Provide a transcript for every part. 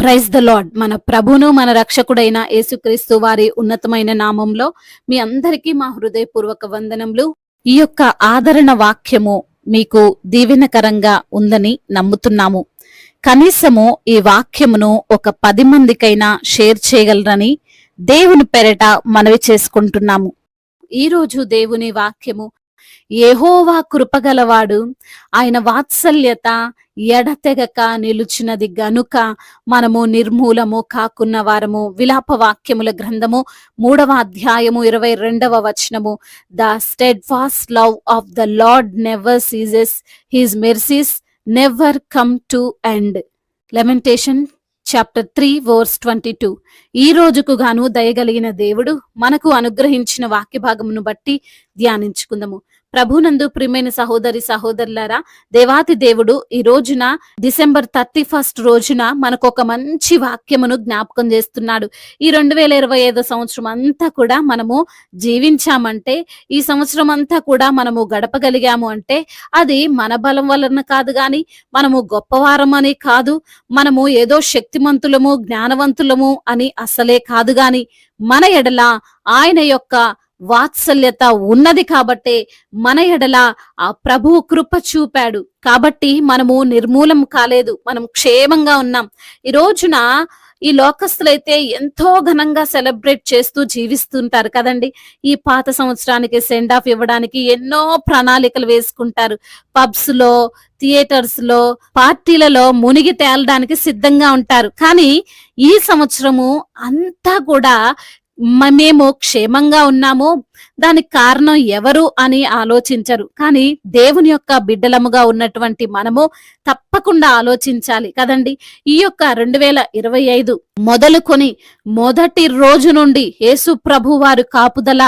Praise the lord. మన ప్రభును మన రక్షకుడైన యేసుక్రీస్తు వారి ఉన్నతమైన నామంలో మీ అందరికీ మా హృదయపూర్వక వందనములు. ఈ యొక్క ఆదరణ వాక్యము మీకు దీవెనకరంగా ఉందని నమ్ముతున్నాము. కనీసము ఈ వాక్యమును ఒక 10 మందికైనా షేర్ చేయగలరని దేవుని పేరట మనవి చేసుకుంటున్నాము. ఈ రోజు దేవుని వాక్యము, యెహోవా కృపగలవాడు, ఆయన వాత్సల్యత ఎడతెగక నిలుచున్నది గనుక మనము నిర్మూలము కాకున్న వారము. విలాప వాక్యముల గ్రంథము 3వ అధ్యాయము 22వ వచనము. The steadfast love of the Lord never ceases, his mercies never come to end. Lamentation chapter 3 verse 22. ఈ రోజుకు గాను దయగలిగిన దేవుడు మనకు అనుగ్రహించిన వాక్య భాగమును బట్టి ధ్యానించుకుందాము. ప్రభునందు ప్రియమైన సహోదరి సహోదరులారా, దేవాతి దేవుడు ఈ రోజున డిసెంబర్ 31 రోజున మనకు ఒక మంచి వాక్యమును జ్ఞాపకం చేస్తున్నాడు. ఈ 2025 సంవత్సరం అంతా కూడా మనము జీవించామంటే, ఈ సంవత్సరం అంతా కూడా మనము గడపగలిగాము అంటే అది మన బలం వలన కాదు, గాని మనము గొప్పవారమని కాదు, మనము ఏదో శక్తిమంతులము జ్ఞానవంతులము అని అసలే కాదు, గాని మన ఎడల ఆయన యొక్క వాత్సల్యత ఉన్నది కాబట్టే మన ఎడల ఆ ప్రభువు కృప చూపాడు. కాబట్టి మనము నిర్మూలం కాలేదు, మనం క్షేమంగా ఉన్నాం. ఈ రోజున ఈ లోకస్తులైతే ఎంతో ఘనంగా సెలబ్రేట్ చేస్తూ జీవిస్తుంటారు కదండి. ఈ పాత సంవత్సరానికి సెండ్ ఆఫ్ ఇవ్వడానికి ఎన్నో ప్రణాళికలు వేసుకుంటారు. పబ్స్ లో, థియేటర్స్ లో, పార్టీలలో మునిగి తేలడానికి సిద్ధంగా ఉంటారు. కానీ ఈ సంవత్సరము అంతా కూడా మేము క్షేమంగా ఉన్నాము, దానికి కారణం ఎవరు అని ఆలోచించరు. కానీ దేవుని యొక్క బిడ్డలముగా ఉన్నటువంటి మనము తప్పకుండా ఆలోచించాలి కదండి. ఈ యొక్క 2025 మొదలుకొని మొదటి రోజు నుండి యేసు ప్రభు వారు కాపుదల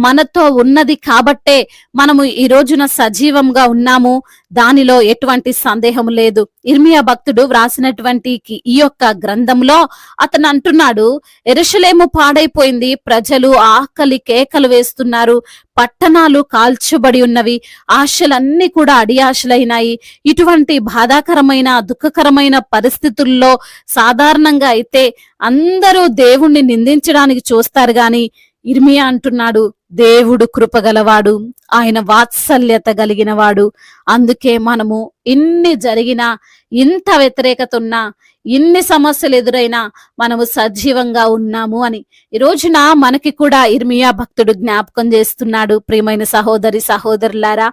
మనతో ఉన్నది కాబట్టే మనము ఈ రోజున సజీవంగా ఉన్నాము. దానిలో ఎటువంటి సందేహం లేదు. ఇర్మియా భక్తుడు వ్రాసినటువంటి ఈ యొక్క గ్రంథంలో అతను అంటున్నాడు, యెరూషలేము పాడైపోయింది, ప్రజలు ఆకలి కేకలు వేస్తున్నారు, పట్టణాలు కాల్చబడి ఉన్నవి, ఆశలన్నీ కూడా అడియాశలైనాయి. ఇటువంటి బాధాకరమైన దుఃఖకరమైన పరిస్థితుల్లో సాధారణంగా అయితే అందరూ దేవుణ్ణి నిందించడానికి చూస్తారు, గాని ఇర్మియా అంటున్నాడు, దేవుడు కృపగలవాడు, ఆయన వాత్సల్యత కలిగిన వాడు. అందుకే మనము ఇన్ని జరిగినా, ఇంత వ్యతిరేకత ఉన్నా, ఇన్ని సమస్యలు ఎదురైనా మనము సజీవంగా ఉన్నాము అని ఈ రోజున మనకి కూడా ఇర్మియా భక్తుడు జ్ఞాపకం చేస్తున్నాడు. ప్రియమైన సహోదరి సహోదరులారా,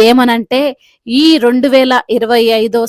ఏమనంటే ఈ 2025